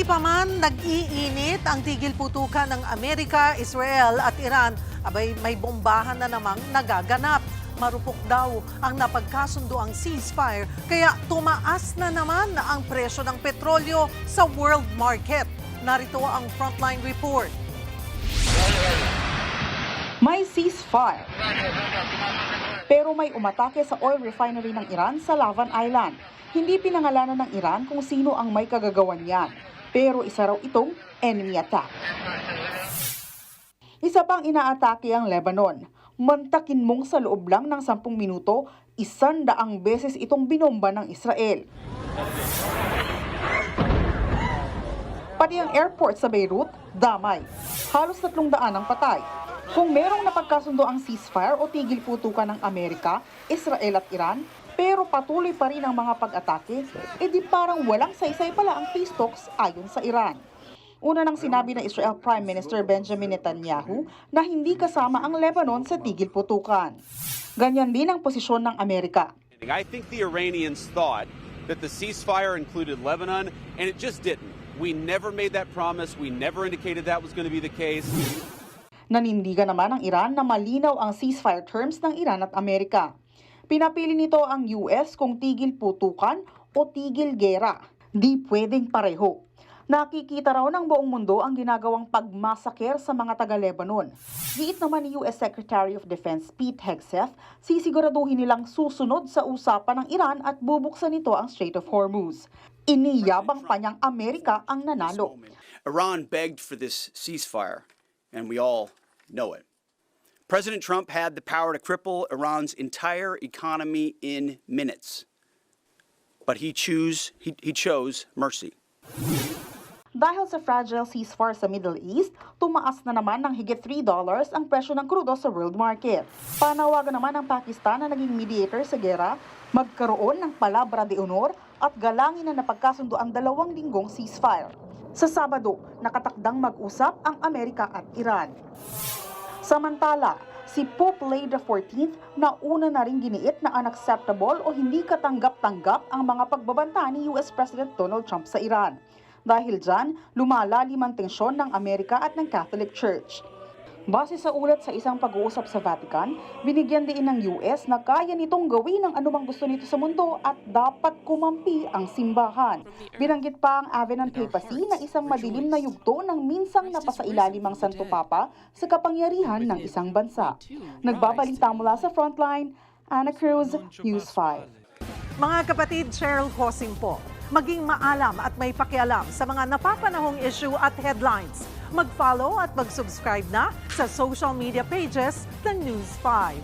Hindi pa man nag-iinit ang tigil putukan ng Amerika, Israel at Iran, abay may bombahan na namang nagaganap. Marupok daw ang napagkasundoang ceasefire, kaya tumaas na naman ang presyo ng petrolyo sa world market. Narito ang Frontline Report. May ceasefire, pero may umatake sa oil refinery ng Iran sa Lavan Island. Hindi pinangalanan ng Iran kung sino ang may kagagawan niyan, pero isa raw itong enemy attack. Isa pang inaatake ang Lebanon. Mantakin mong sa loob lang ng 10 minuto, 100 beses itong binomba ng Israel. Pati ang airport sa Beirut, damay. Halos 300 ang patay. Kung merong napagkasundo ang ceasefire o tigil putukan ng Amerika, Israel at Iran, pero patuloy pa rin ang mga pag-atake, edi parang walang saysay pala ang peace talks ayon sa Iran. Una nang sinabi ng Israel Prime Minister Benjamin Netanyahu na hindi kasama ang Lebanon sa tigil putukan. Ganyan din ang posisyon ng Amerika. I think the Iranians thought that the ceasefire included Lebanon, and it just didn't. We never made that promise. We never indicated that was going to be the case. Nanindigan naman ng Iran na malinaw ang ceasefire terms ng Iran at Amerika. Pinapili nito ang US kung tigil putukan o tigil gera. Di pwedeng pareho. Nakikita raw ng buong mundo ang ginagawang pagmasaker sa mga taga-Lebanon. Giit naman ni US Secretary of Defense Pete Hegseth, sisiguraduhin nilang susunod sa usapan ng Iran at bubuksan nito ang Strait of Hormuz. Iniyabang pa niyang Amerika ang nanalo. Iran begged for this ceasefire, and we all know it. President Trump had the power to cripple Iran's entire economy in minutes. But he chose mercy. Dahil sa fragile ceasefire sa Middle East, tumaas na naman ng higit $3 ang presyo ng krudo sa world market. Panawagan naman ng Pakistan na naging mediator sa gera, magkaroon ng palabra de honor at galangin na napagkasundo ang 2 linggong ceasefire. Sa Sabado, nakatakdang mag-usap ang Amerika at Iran. Samantala, si Pope Leo XIV nauna na rin giniit na unacceptable o hindi katanggap-tanggap ang mga pagbabanta ni US President Donald Trump sa Iran. Dahil dyan, lumalalim ang tensyon ng Amerika at ng Catholic Church. Base sa ulat sa isang pag-uusap sa Vatican, binigyan din ng US na kaya nitong gawin ang anumang gusto nito sa mundo at dapat kumampi ang simbahan. Binanggit pa ang Avenon Papacy na isang madilim na yugto ng minsang napasailalim ang Santo Papa sa kapangyarihan ng isang bansa. Nagbabalita mula sa Frontline, Ana Cruz, News 5. Mga kapatid, Cheryl Hosing po, maging maalam at may pakialam sa mga napapanahong issue at headlines. Mag-follow at mag-subscribe na sa social media pages ng News 5.